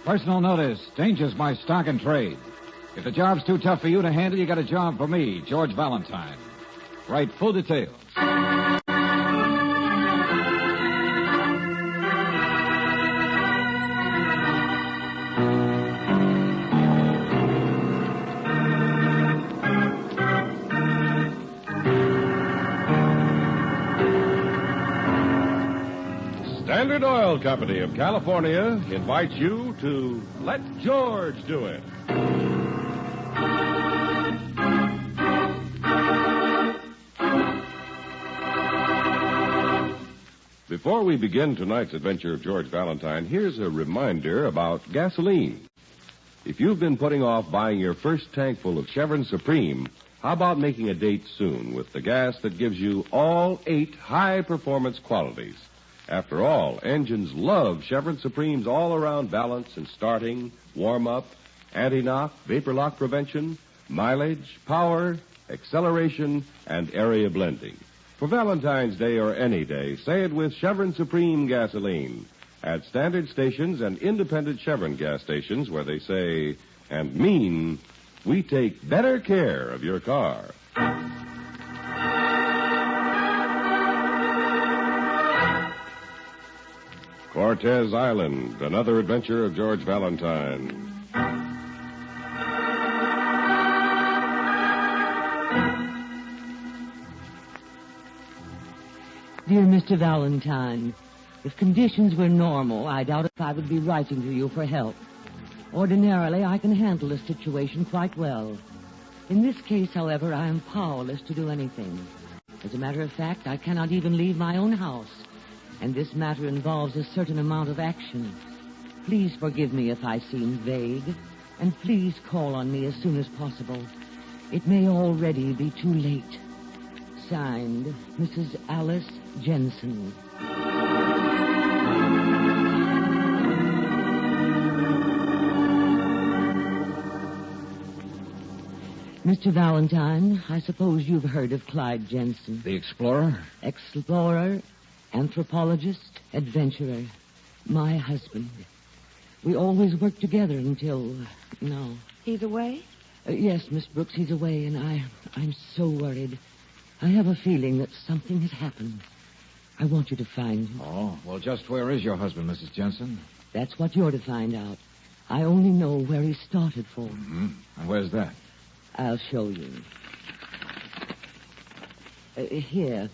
Personal notice. Danger's my stock and trade. If the job's too tough for you to handle, you got a job for me, George Valentine. Write full details. Standard Oil Company of California invites you to Let George Do It. Before we begin tonight's adventure of George Valentine, here's a reminder about gasoline. If you've been putting off buying your first tank full of Chevron Supreme, how about making a date soon with the gas that gives you all 8 high-performance qualities? After all, engines love Chevron Supreme's all-around balance in starting, warm-up, anti-knock, vapor lock prevention, mileage, power, acceleration, and area blending. For Valentine's Day or any day, say it with Chevron Supreme gasoline at standard stations and independent Chevron gas stations where they say and mean, we take better care of your car. Cortez Island, another adventure of George Valentine. Dear Mr. Valentine, if conditions were normal, I doubt if I would be writing to you for help. Ordinarily, I can handle a situation quite well. In this case, however, I am powerless to do anything. As a matter of fact, I cannot even leave my own house. And this matter involves a certain amount of action. Please forgive me if I seem vague, and please call on me as soon as possible. It may already be too late. Signed, Mrs. Alice Jensen. Mr. Valentine, I suppose you've heard of Clyde Jensen. The explorer? Explorer, anthropologist, adventurer. My husband. We always worked together until now. He's away? Yes, Miss Brooks, he's away, and I'm so worried. I have a feeling that something has happened. I want you to find him. Oh, well, just where is your husband, Mrs. Jensen? That's what you're to find out. I only know where he started for. Mm-hmm. And where's that? I'll show you. Here.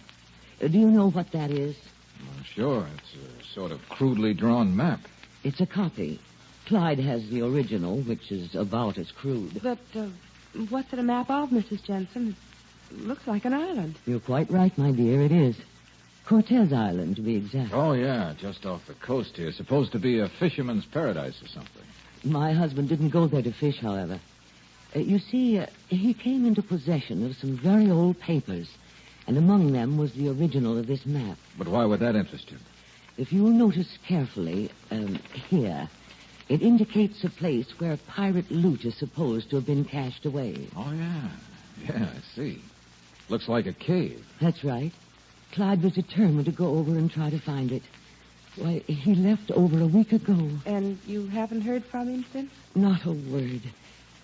Do you know what that is? Well, sure. It's a sort of crudely drawn map. It's a copy. Clyde has the original, which is about as crude. But what's it a map of, Mrs. Jensen? It looks like an island. You're quite right, my dear. It is. Cortez Island, to be exact. Oh, yeah, just off the coast here. Supposed to be a fisherman's paradise or something. My husband didn't go there to fish, however. You see, he came into possession of some very old papers, and among them was the original of this map. But why would that interest you? If you'll notice carefully, here, it indicates a place where pirate loot is supposed to have been cached away. Oh, yeah. Yeah, I see. Looks like a cave. That's right. Clyde was determined to go over and try to find it. Why, he left over a week ago. And you haven't heard from him since? Not a word.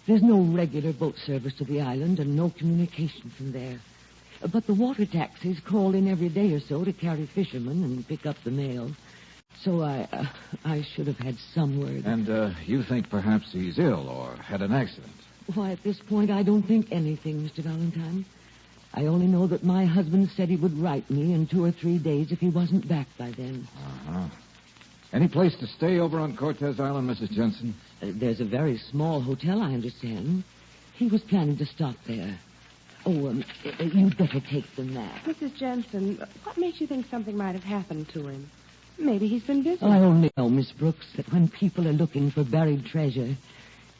There's no regular boat service to the island and no communication from there. But the water taxis call in every day or so to carry fishermen and pick up the mail. So I should have had some word. And you think perhaps he's ill or had an accident? Why, at this point, I don't think anything, Mr. Valentine. I only know that my husband said he would write me in 2 or 3 days if he wasn't back by then. Uh-huh. Any place to stay over on Cortez Island, Mrs. Jensen? There's a very small hotel, I understand. He was planning to stop there. Oh, you'd better take the map. Mrs. Jensen, what makes you think something might have happened to him? Maybe he's been busy. I only know, Miss Brooks, that when people are looking for buried treasure,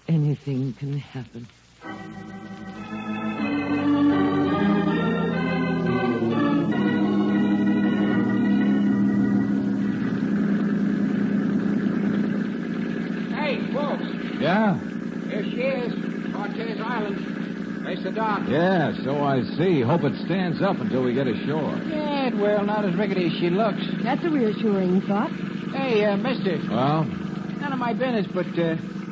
anything can happen. Hey, folks. Yeah? Here she is, Cortez Island. Face the dock. Yeah, so I see. Hope it stands up until we get ashore. Yeah, well, not as rickety as she looks. That's a reassuring thought. Hey, mister. Well? None of my business, but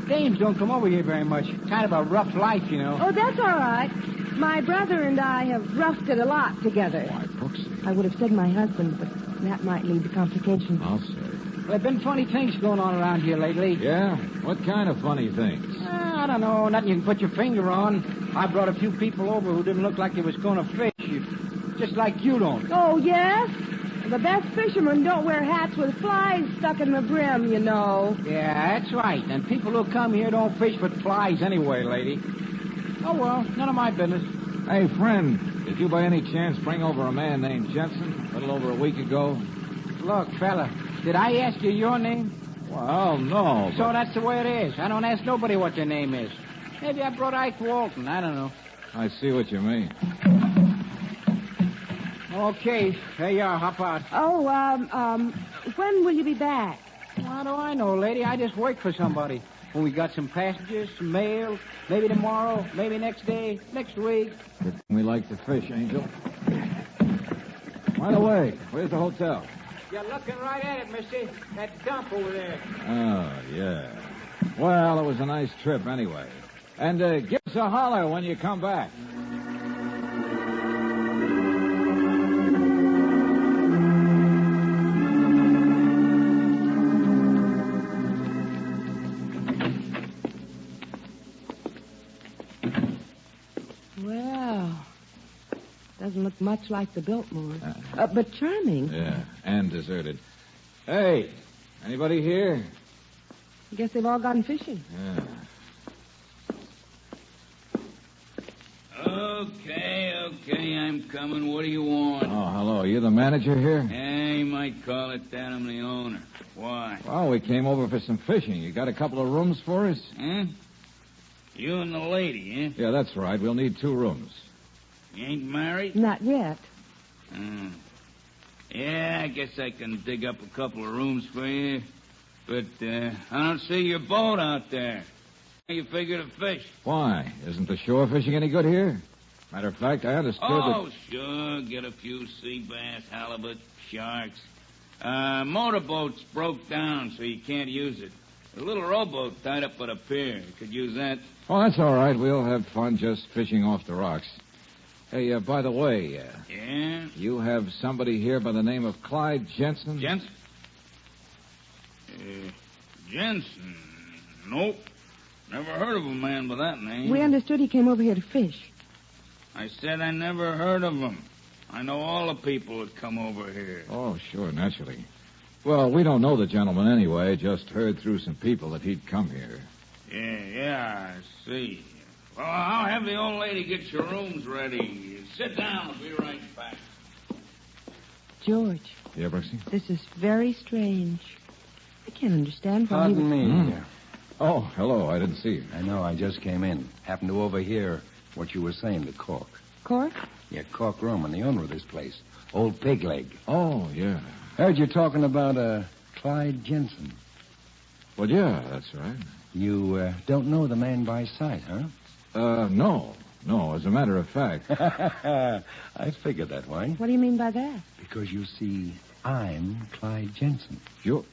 dames don't come over here very much. Kind of a rough life, you know. Oh, that's all right. My brother and I have roughed it a lot together. Why, Brooksie. I would have said my husband, but that might lead to complications. I'll say. There have been funny things going on around here lately. Yeah? What kind of funny things? I don't know. Nothing you can put your finger on. I brought a few people over who didn't look like they was going to fish. Just like you don't. Oh, yes? The best fishermen don't wear hats with flies stuck in the brim, you know. Yeah, that's right. And people who come here don't fish with flies anyway, lady. Oh, well, none of my business. Hey, friend, did you by any chance bring over a man named Jensen a little over a week ago? Look, fella, did I ask you your name? Well, no. So that's the way it is. I don't ask nobody what their name is. Maybe I brought Ike Walton. I don't know. I see what you mean. Okay, there you are. Hop out. Oh, when will you be back? How do I know, lady? I just work for somebody. When we got some passengers, some mail, maybe tomorrow, maybe next day, next week. We like to fish, Angel. By the way, where's the hotel? You're looking right at it, missy. That dump over there. Oh, yeah. Well, it was a nice trip anyway. And give us a holler when you come back. Well, doesn't look much like the Biltmore. But charming. Yeah, and deserted. Hey, anybody here? I guess they've all gone fishing. Yeah. Okay, I'm coming. What do you want? Oh, hello. You the manager here? Yeah, you might call it that. I'm the owner. Why? Well, we came over for some fishing. You got a couple of rooms for us? Huh? You and the lady, eh? Yeah, that's right. We'll need 2 rooms. You ain't married? Not yet. Yeah, I guess I can dig up a couple of rooms for you. But I don't see your boat out there. How you figure to fish? Why? Isn't the shore fishing any good here? Matter of fact, I understood Oh, sure. Get a few sea bass, halibut, sharks. Motorboat's broke down, so you can't use it. A little rowboat tied up at a pier. You could use that. Oh, that's all right. We'll have fun just fishing off the rocks. Hey, by the way, Yeah? you have somebody here by the name of Clyde Jensen? Jensen? Jensen? Nope. Never heard of a man by that name. We understood he came over here to fish. I said I never heard of him. I know all the people that come over here. Oh, sure, naturally. Well, we don't know the gentleman anyway. Just heard through some people that he'd come here. Yeah, I see. Well, I'll have the old lady get your rooms ready. Sit down. I'll be right back. George, Yeah, Brooksie? this is very strange. I can't understand why Pardon me. Oh, hello. I didn't see you. I know, I just came in. Happened to overhear what you were saying to Cork. Cork? Yeah, Cork Roman, the owner of this place. Old Pigleg. Oh, yeah. Heard you talking about, Clyde Jensen. Well, yeah, that's right. You, don't know the man by sight, huh? No. No, as a matter of fact. I figured that way. What do you mean by that? Because you see, I'm Clyde Jensen. You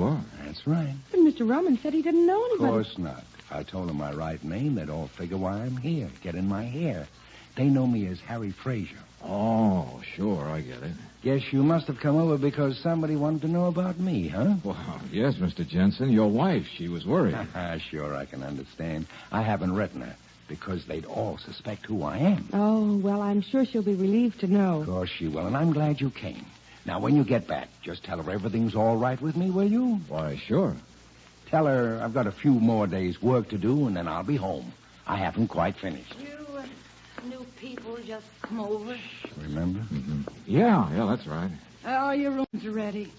are? That's right. But Mr. Roman said he didn't know Of anybody. course not. If I told them my right name, they'd all figure why I'm here, get in my hair. They know me as Harry Frazier. Oh, sure, I get it. Guess you must have come over because somebody wanted to know about me, huh? Well, yes, Mr. Jensen, your wife, she was worried. Sure, I can understand. I haven't written her because they'd all suspect who I am. Oh, well, I'm sure she'll be relieved to know. Of course she will, and I'm glad you came. Now, when you get back, just tell her everything's all right with me, will you? Why, sure. Tell her I've got a few more days' work to do, and then I'll be home. I haven't quite finished. You new people just come over. Remember? Mm-hmm. Yeah, that's right. Oh, your rooms are ready.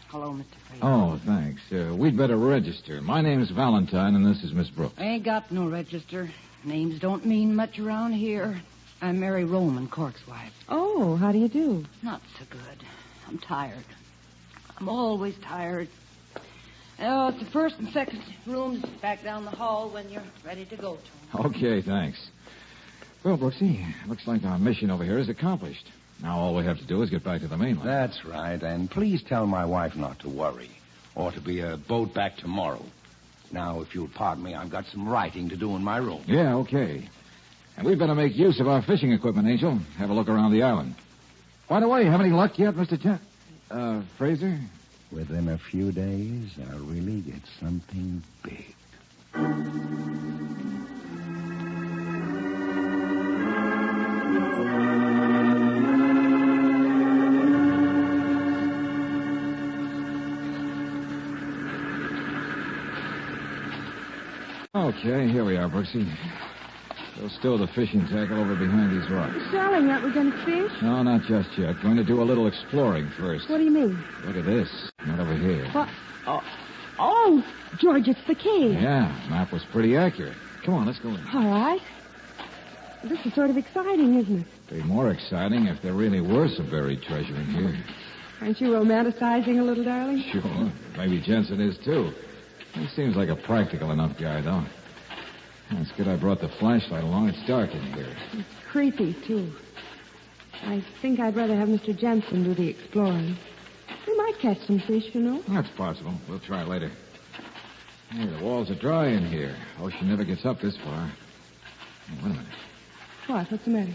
Hello, Mr. Fraser. Oh, thanks. We'd better register. My name's Valentine, and this is Miss Brooks. I ain't got no register. Names don't mean much around here. I'm Mary Roman, Cork's wife. Oh, how do you do? Not so good. I'm tired. I'm always tired. Oh, it's the first and second rooms back down the hall when you're ready to go to them. Okay, thanks. Well, Brooksie, looks like our mission over here is accomplished. Now all we have to do is get back to the mainland. That's right, and please tell my wife not to worry. Ought to be a boat back tomorrow. Now, if you'll pardon me, I've got some writing to do in my room. Yeah, okay. And we'd better make use of our fishing equipment, Angel. Have a look around the island. By the way, have any luck yet, Mr. Fraser? Within a few days, I'll really get something big. Okay, here we are, Brooksie. We'll stow the fishing tackle over behind these rocks. Darling, aren't we going to fish? No, not just yet. Going to do a little exploring first. What do you mean? Look at this. Not over here. What? Oh, George, it's the cave. Yeah, map was pretty accurate. Come on, let's go in. All right. This is sort of exciting, isn't it? Be more exciting if there really were some buried treasure in here. Aren't you romanticizing a little, darling? Sure. Maybe Jensen is, too. He seems like a practical enough guy, though. It's good I brought the flashlight along. It's dark in here. It's creepy, too. I think I'd rather have Mr. Jensen do the exploring. We might catch some fish, you know. That's possible. We'll try later. Hey, the walls are dry in here. Ocean never gets up this far. Hey, wait a minute. What? What's the matter?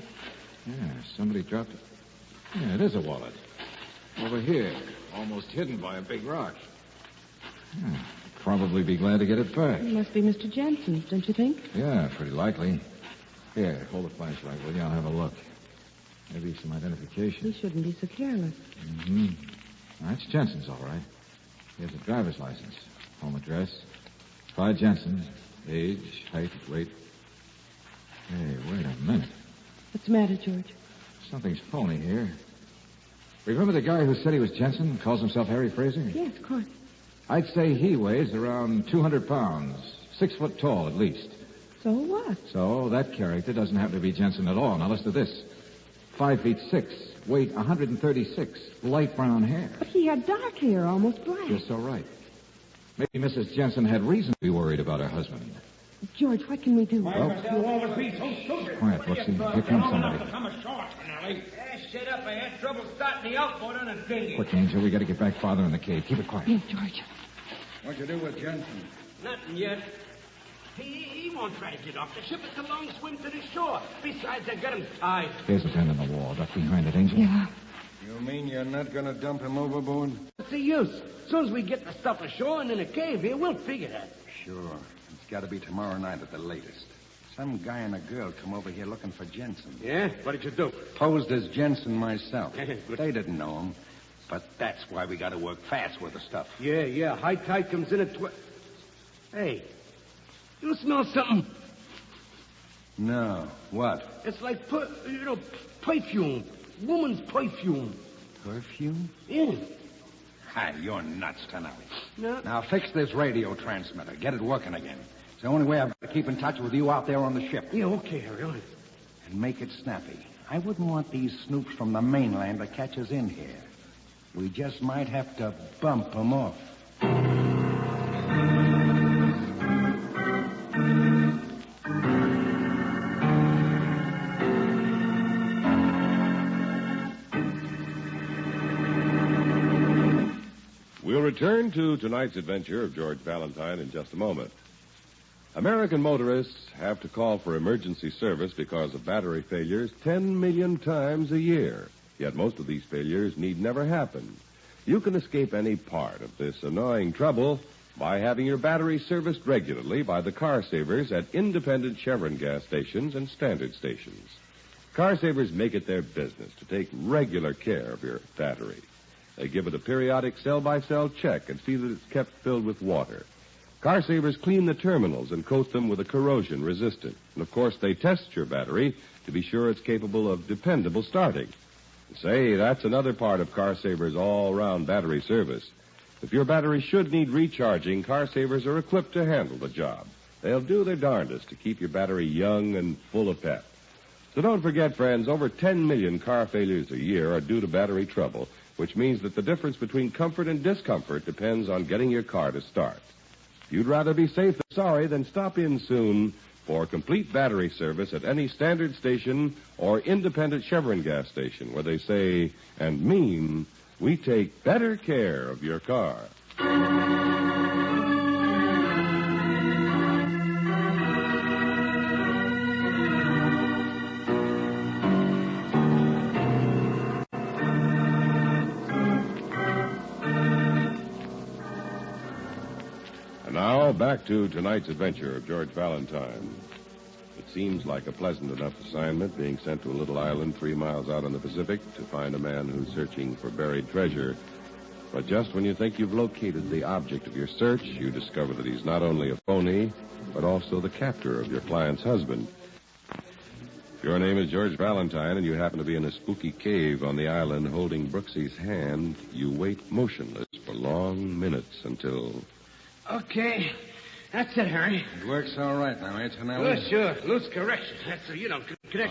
Yeah, somebody dropped it. Yeah, it is a wallet. Over here, almost hidden by a big rock. Yeah, probably be glad to get it back. It must be Mr. Jensen's, don't you think? Yeah, pretty likely. Here, hold the flashlight, will you? I'll have a look. Maybe some identification. He shouldn't be so careless. Mm-hmm. That's Jensen's, all right. Here's a driver's license. Home address. Clyde Jensen. Age, height, weight. Hey, wait a minute. What's the matter, George? Something's phony here. Remember the guy who said he was Jensen? Calls himself Harry Fraser? Yes, of course. I'd say he weighs around 200 pounds. 6 foot tall, at least. So what? So that character doesn't happen to be Jensen at all. Now listen to this. 5 feet 6, weight 136, light brown hair. But he had dark hair, almost black. You're so right. Maybe Mrs. Jensen had reason to be worried about her husband. George, what can we do? Well, quiet, Brooksie. Here comes somebody. Shut up. I had trouble starting the outboard on a dinghy. Quick, Angel. We got to get back farther in the cave. Keep it quiet. Yes, George. What'd you do with Jensen? Nothing yet. He won't try to get off the ship. It's a long swim to the shore. Besides, I got him tied. There's a bend in the wall. Duck behind it, Angel. Yeah. You mean you're not going to dump him overboard? What's the use? As soon as we get the stuff ashore and in a cave here, we'll figure that. Sure. It's got to be tomorrow night at the latest. Some guy and a girl come over here looking for Jensen. Yeah? What did you do? Posed as Jensen myself. Good. They didn't know him. But that's why we got to work fast with the stuff. Yeah. High tide comes in at Hey, you smell something? No. What? It's like, perfume. Woman's perfume. Perfume? Yeah. Hi, you're nuts tonight. No. Now fix this radio transmitter. Get it working again. It's the only way I've got to keep in touch with you out there on the ship. Yeah, okay, Harry. And make it snappy. I wouldn't want these snoops from the mainland to catch us in here. We just might have to bump them off. We'll return to tonight's adventure of George Valentine in just a moment. American motorists have to call for emergency service because of battery failures 10 million times a year. Yet most of these failures need never happen. You can escape any part of this annoying trouble by having your battery serviced regularly by the car savers at independent Chevron gas stations and standard stations. Car savers make it their business to take regular care of your battery. They give it a periodic cell-by-cell check and see that it's kept filled with water. Car savers clean the terminals and coat them with a corrosion resistant. And, of course, they test your battery to be sure it's capable of dependable starting. Say, that's another part of Car Savers' all-round battery service. If your battery should need recharging, Car Savers are equipped to handle the job. They'll do their darndest to keep your battery young and full of pep. So don't forget, friends, over 10 million car failures a year are due to battery trouble, which means that the difference between comfort and discomfort depends on getting your car to start. If you'd rather be safe than sorry, then stop in soon for complete battery service at any standard station or independent Chevron gas station where they say and mean we take better care of your car. And now, back to tonight's adventure of George Valentine. It seems like a pleasant enough assignment, being sent to a little island 3 miles out on the Pacific to find a man who's searching for buried treasure. But just when you think you've located the object of your search, you discover that he's not only a phony, but also the captor of your client's husband. If your name is George Valentine and you happen to be in a spooky cave on the island holding Brooksie's hand, you wait motionless for long minutes until... Okay. That's it, Harry. It works all right now, eh, Tonelli? Well, sure. Loose correction. That's, connection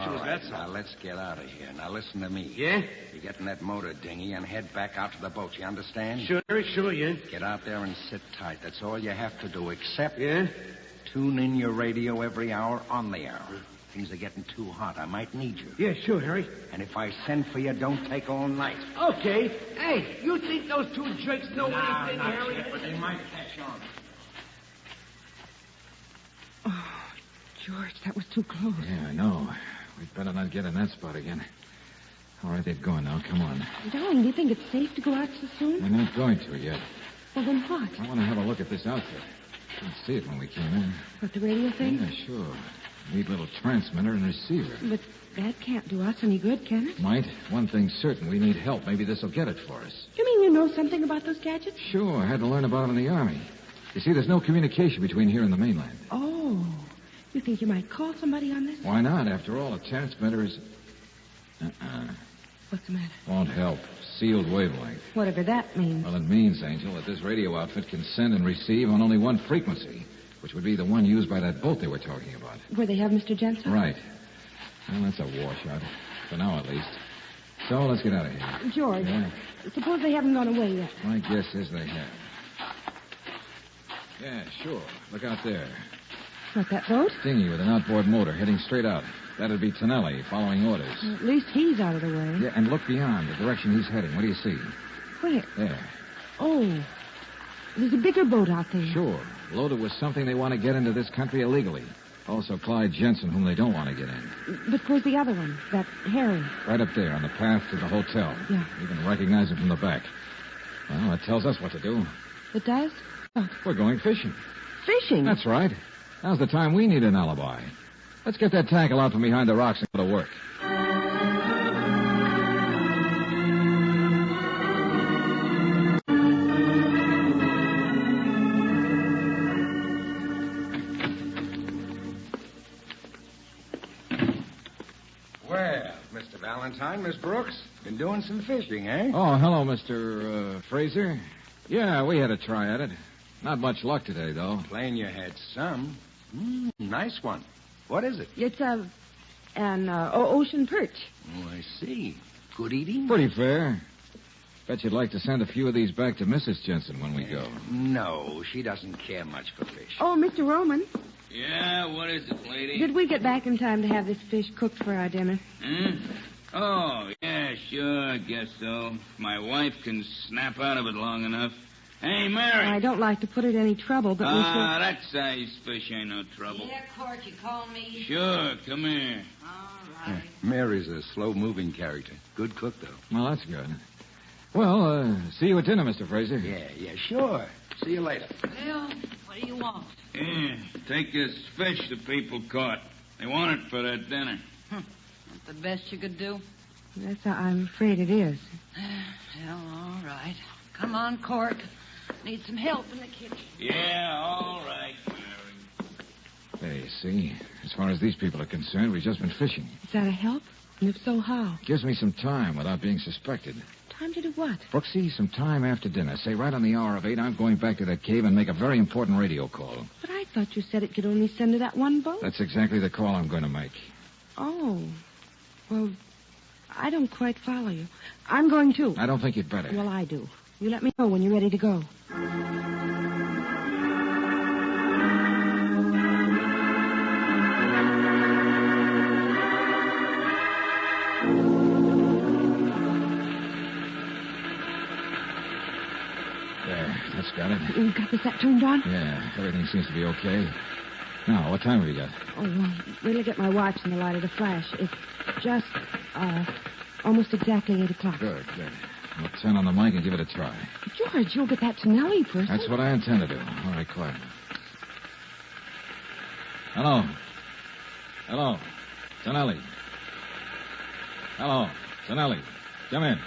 All was right, that's now all. let's get out of here. Now listen to me. Yeah? You get in that motor dinghy and head back out to the boat, you understand? Sure, Harry, sure, yeah. Get out there and sit tight. That's all you have to do, except... Yeah? Tune in your radio every hour on the hour. Things are getting too hot. I might need you. Yeah, sure, Harry. And if I send for you, don't take all night. Okay. Hey, you think those two jerks know anything, Harry? Yet, but they might catch on. Oh, George, that was too close. Yeah, I know. We'd better not get in that spot again. All right, they've gone now. Come on. Darling, do you think it's safe to go out so soon? We're not going to yet. Well, then what? I want to have a look at this outfit. Didn't see it when we came in. What, the radio thing? Yeah, sure. Neat little transmitter and receiver. But that can't do us any good, can it? Might. One thing's certain. We need help. Maybe this will get it for us. You mean you know something about those gadgets? Sure. I had to learn about them in the Army. You see, there's no communication between here and the mainland. Oh. You think you might call somebody on this? Why not? After all, a transmitter is... What's the matter? Won't help. Sealed wavelength. Whatever that means. Well, it means, Angel, that this radio outfit can send and receive on only one frequency, which would be the one used by that boat they were talking about. Where they have Mr. Jensen? Right. Well, that's a washout. For now, at least. So, let's get out of here. George, Yeah? suppose they haven't gone away yet. My guess is they have. Yeah, sure. Look out there. What, that boat? Dinghy with an outboard motor heading straight out. That'd be Tonelli following orders. Well, at least he's out of the way. Yeah, and look beyond, the direction he's heading. What do you see? Where? There. Oh, there's a bigger boat out there. Sure. Loaded with something they want to get into this country illegally. Also Clyde Jensen, whom they don't want to get in. But where's the other one? That Harry. Right up there on the path to the hotel. Yeah. You can recognize him from the back. Well, that tells us what to do. It does? What? We're going fishing. Fishing? That's right. Now's the time we need an alibi. Let's get that tackle out from behind the rocks and go to work. Well, Mr. Valentine, Miss Brooks, been doing some fishing, eh? Oh, hello, Mr. Fraser. Yeah, we had a try at it. Not much luck today, though. Plain you had some. Nice one. What is it? It's an ocean perch. Oh, I see. Good eating? Pretty fair. Bet you'd like to send a few of these back to Mrs. Jensen when we go. No, she doesn't care much for fish. Oh, Mr. Roman, Yeah, what is it, lady? did we get back in time to have this fish cooked for our dinner? Oh, yeah, sure, I guess so. If my wife can snap out of it long enough. Hey, Mary. I don't like to put it any trouble, but That size fish ain't no trouble. Yeah, Court, you call me? Sure, come here. All right. Mary's a slow-moving character. Good cook, though. Well, that's good. Well, see you at dinner, Mr. Fraser. Yeah, sure. See you later. Well, what do you want? Yeah, take this fish the people caught. They want it for their dinner. Not the best you could do? that's I'm afraid it is. Well, all right. Come on, Court. Need some help in the kitchen. Yeah, all right, Mary. Hey, see, as far as these people are concerned, we've just been fishing. Is that a help? And if so, how? Gives me some time without being suspected. Time to do what? Brooksy, some time after dinner. Say right on the hour of 8, I'm going back to that cave and make a very important radio call. But I thought you said it could only send to that one boat. That's exactly the call I'm going to make. Oh. Well, I don't quite follow you. I'm going too. I don't think you'd better. Well, I do. You let me know when you're ready to go. There, that's got it. You got the set turned on? Yeah, everything seems to be okay. Now, what time have you got? Oh, well, wait till I get my watch in the light of the flash. It's just, almost exactly 8 o'clock. Good. I'll turn on the mic and give it a try. George, you'll get that Tonelli person. That's what I intend to do. All right, quiet. Hello. Hello. Tonelli. Hello. Tonelli. Come in. Yeah,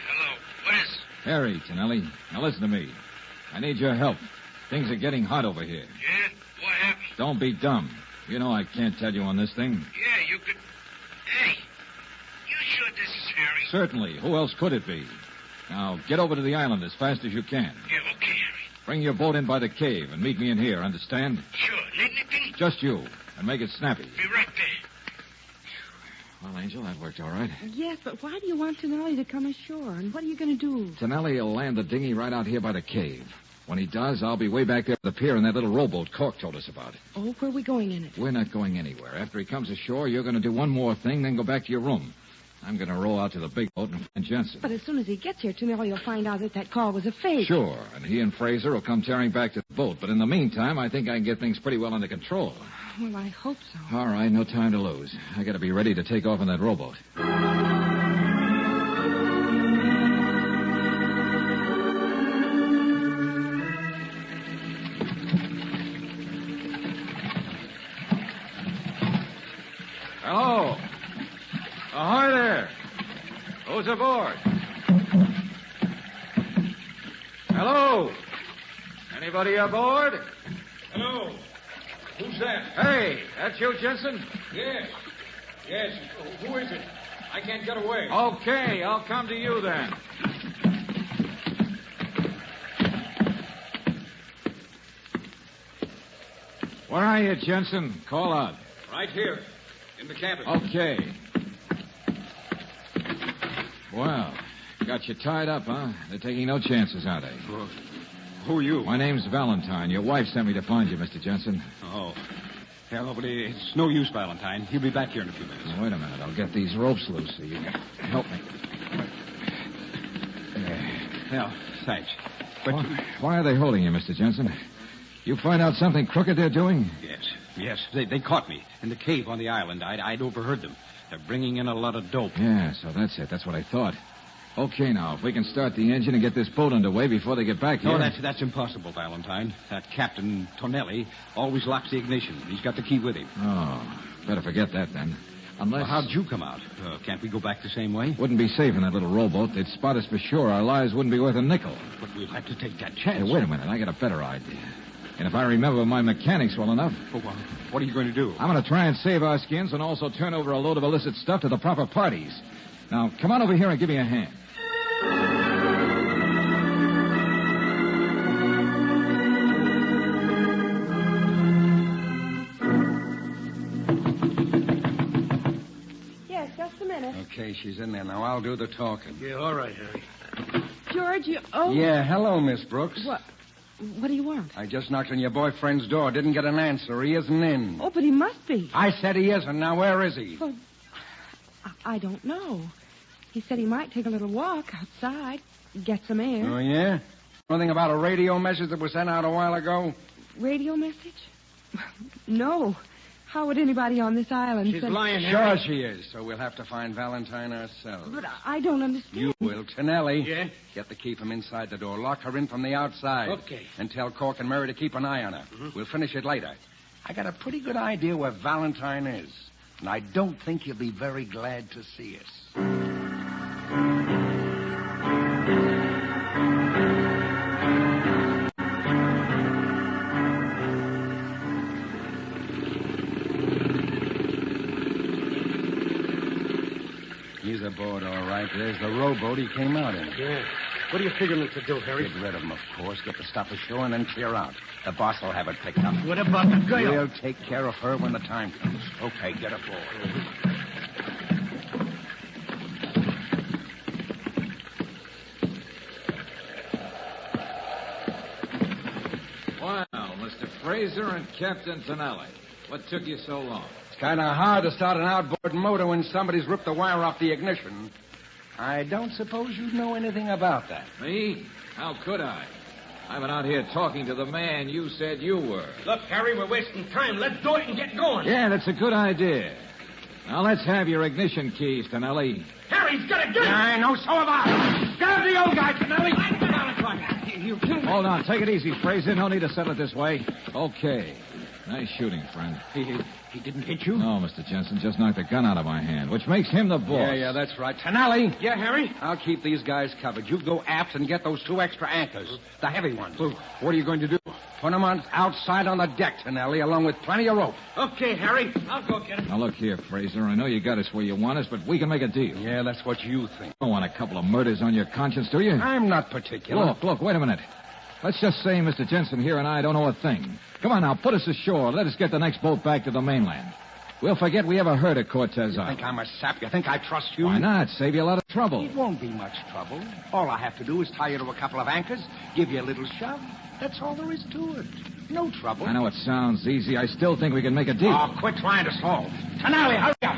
hello. What is... Harry, Tonelli. Now listen to me. I need your help. Things are getting hot over here. Yeah? What happened? Don't be dumb. You know I can't tell you on this thing. Yeah, you could... Hey, you sure this is Harry? Certainly. Who else could it be? Now, get over to the island as fast as you can. Yeah, okay, Harry. Bring your boat in by the cave and meet me in here, understand? Sure. Need anything? Just you. And make it snappy. Be right there. Well, Angel, that worked all right. Yes, but why do you want Tonelli to come ashore? And what are you going to do? Tonelli will land the dinghy right out here by the cave. When he does, I'll be way back there at the pier in that little rowboat Cork told us about. Oh, where are we going in it? We're not going anywhere. After he comes ashore, you're going to do one more thing, then go back to your room. I'm going to row out to the big boat and find Jensen. But as soon as he gets here, Tonelli will find out that call was a fake. Sure, and he and Fraser will come tearing back to the boat. But in the meantime, I think I can get things pretty well under control. Well, I hope so. All right, no time to lose. I got to be ready to take off in that rowboat. Hello. Ahoy there. Who's aboard? Hello. Anybody aboard? Hello. Who's that? Hey, that's you, Jensen? Yes. Yes. Who is it? I can't get away. Okay, I'll come to you then. Where are you, Jensen? Call out. Right here. In the cabin. Okay. Well, got you tied up, huh? They're taking no chances, are they? Well, who are you? My name's Valentine. Your wife sent me to find you, Mr. Jensen. Oh. Yeah, but it's no use, Valentine. He'll be back here in a few minutes. Now, wait a minute. I'll get these ropes loose so you can help me. Yeah, thanks. But Why are they holding you, Mr. Jensen? You find out something crooked they're doing? Yes. They caught me in the cave on the island. I'd overheard them. They're bringing in a lot of dope. Yeah, so that's it. That's what I thought. Okay, now, if we can start the engine and get this boat underway before they get back here... No, that's impossible, Valentine. That Captain Tonelli always locks the ignition. He's got the key with him. Oh, better forget that then. Unless... Well, how'd you come out? Can't we go back the same way? Wouldn't be safe in that little rowboat. They'd spot us for sure. Our lives wouldn't be worth a nickel. But we'll have to take that chance. Hey, wait a minute. I got a better idea. And if I remember my mechanics well enough... Oh, well, what are you going to do? I'm going to try and save our skins and also turn over a load of illicit stuff to the proper parties. Now, come on over here and give me a hand. Yes, just a minute. Okay, she's in there. Now, I'll do the talking. Yeah, all right, Harry. George, you... Oh. Yeah, hello, Miss Brooks. What do you want? I just knocked on your boyfriend's door. Didn't get an answer. He isn't in. Oh, but he must be. I said he isn't. Now, where is he? Well, I don't know. He said he might take a little walk outside, get some air. Oh, yeah? Anything about a radio message that was sent out a while ago? Radio message? No. How would anybody on this island She's send... lying, Sure Harry. she is. So we'll have to find Valentine ourselves. But I don't understand. You will. Tonelli. Yeah? Get the key from inside the door. Lock her in from the outside. Okay. And tell Cork and Mary to keep an eye on her. We'll finish it later. I got a pretty good idea where Valentine is. And I don't think he'll be very glad to see us. He's aboard, all right. There's the rowboat he came out in. Yeah. What are you figuring to do, Harry? Get rid of him, of course. Get the stuff ashore and then clear out. The boss will have it picked up. What about the girl? We'll take care of her when the time comes. Okay, get aboard. Well, Mr. Fraser and Captain Tonelli, what took you so long? It's kind of hard to start an outboard motor when somebody's ripped the wire off the ignition. I don't suppose you know anything about that. Me? How could I? I've been out here talking to the man you said you were. Look, Harry, we're wasting time. Let's do it and get going. Yeah, that's a good idea. Now, let's have your ignition keys, Tonelli. Harry's got a gun. I know, so have I. Grab the old guy, Tonelli. You killed Hold on. Take it easy, Fraser. No need to settle it this way. Okay. Nice shooting, friend. He didn't hit you? No, Mr. Jensen. Just knocked the gun out of my hand, which makes him the boss. Yeah, that's right. Tonelli. Yeah, Harry? I'll keep these guys covered. You go aft and get those 2 extra anchors, the heavy ones. Well, what are you going to do? Put them on outside on the deck, Tonelli, along with plenty of rope. Okay, Harry. I'll go get him. Now, look here, Fraser. I know you got us where you want us, but we can make a deal. Yeah, that's what you think. You don't want a couple of murders on your conscience, do you? I'm not particular. Look, wait a minute. Let's just say Mr. Jensen here and I don't know a thing. Come on now, put us ashore. Let us get the next boat back to the mainland. We'll forget we ever heard of Cortez You Island. think I'm a sap? You think I trust you? Why not? Save you a lot of trouble. It won't be much trouble. All I have to do is tie you to a couple of anchors, give you a little shove. That's all there is to it. No trouble. I know it sounds easy. I still think we can make a deal. Oh, quit trying to stall. Tonelli, hurry up.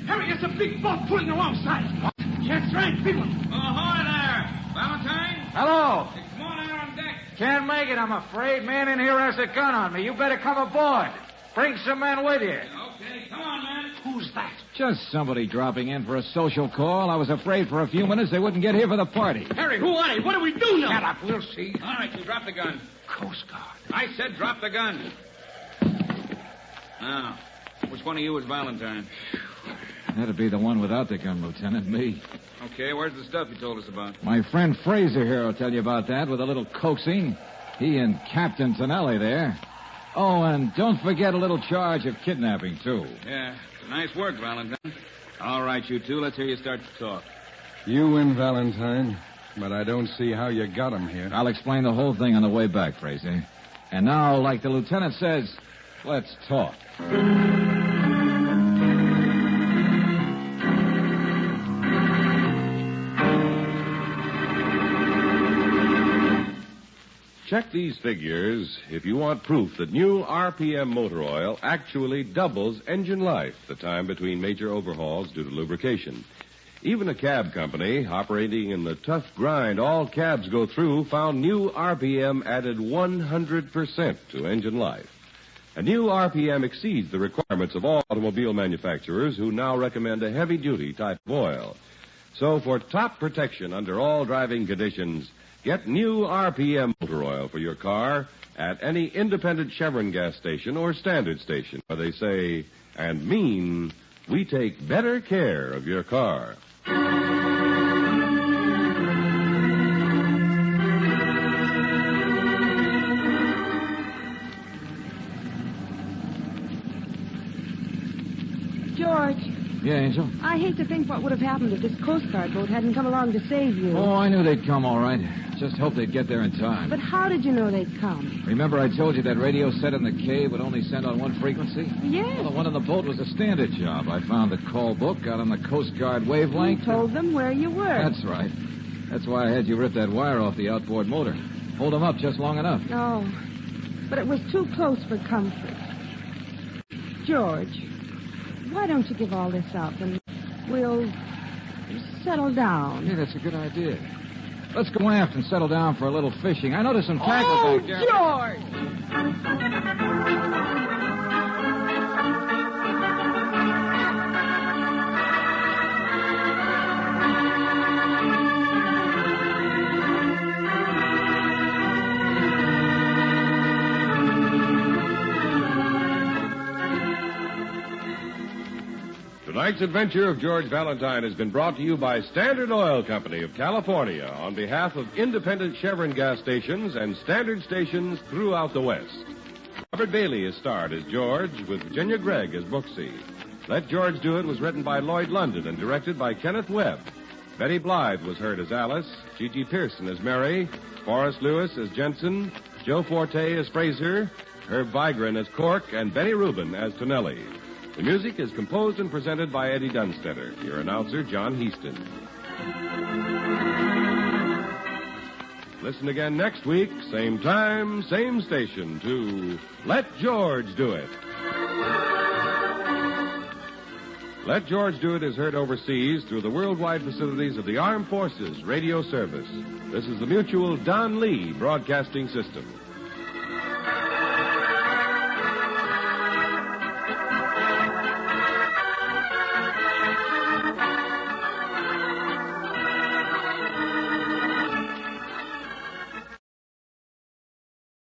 Harry, it's a big boat pulling alongside. What? Can't strange people. Ahoy there, Valentine. Hello. Come on out on deck. Can't make it, I'm afraid. Man in here has a gun on me. You better come aboard. Bring some men with you. Okay, come on, man. Who's that? Just somebody dropping in for a social call. I was afraid for a few minutes they wouldn't get here for the party. Harry, who are they? What do we do now? Shut up, we'll see. All right, you drop the gun. Coast Guard. I said drop the gun. Now, which one of you is Valentine? That'd be the one without the gun, Lieutenant. Me. Okay, where's the stuff you told us about? My friend Fraser here will tell you about that with a little coaxing. He and Captain Tonelli there. Oh, and don't forget a little charge of kidnapping, too. Yeah, nice work, Valentine. All right, you two, let's hear you start to talk. You win, Valentine, but I don't see how you got him here. I'll explain the whole thing on the way back, Fraser. And now, like the lieutenant says, let's talk. Check these figures if you want proof that new RPM motor oil actually doubles engine life, the time between major overhauls due to lubrication. Even a cab company operating in the tough grind all cabs go through found new RPM added 100% to engine life. A new RPM exceeds the requirements of all automobile manufacturers who now recommend a heavy-duty type of oil. So for top protection under all driving conditions, get new RPM motor oil for your car at any independent Chevron gas station or standard station where they say and mean we take better care of your car. George, Yeah, Angel? I hate to think what would have happened if this Coast Guard boat hadn't come along to save you. Oh, I knew they'd come all right. Just hoped they'd get there in time. But how did you know they'd come? Remember I told you that radio set in the cave would only send on one frequency? Yes. Well, the one on the boat was a standard job. I found the call book out on the Coast Guard wavelength. You told them where you were. That's right. That's why I had you rip that wire off the outboard motor. Hold them up just long enough. Oh, but it was too close for comfort. George, why don't you give all this up and we'll settle down? Yeah, that's a good idea. Let's go aft and settle down for a little fishing. I noticed some tackle back there. George! Tonight's adventure of George Valentine has been brought to you by Standard Oil Company of California on behalf of independent Chevron gas stations and standard stations throughout the West. Robert Bailey is starred as George, with Virginia Gregg as Brooksie. Let George Do It was written by Lloyd London and directed by Kenneth Webb. Betty Blythe was heard as Alice, Gigi Pearson as Mary, Forrest Lewis as Jensen, Joe Forte as Fraser, Herb Vigran as Cork, and Benny Rubin as Tonelli. The music is composed and presented by Eddie Dunstetter. Your announcer, John Heaston. Listen again next week, same time, same station, to Let George Do It. Let George Do It is heard overseas through the worldwide facilities of the Armed Forces Radio Service. This is the Mutual Don Lee Broadcasting System.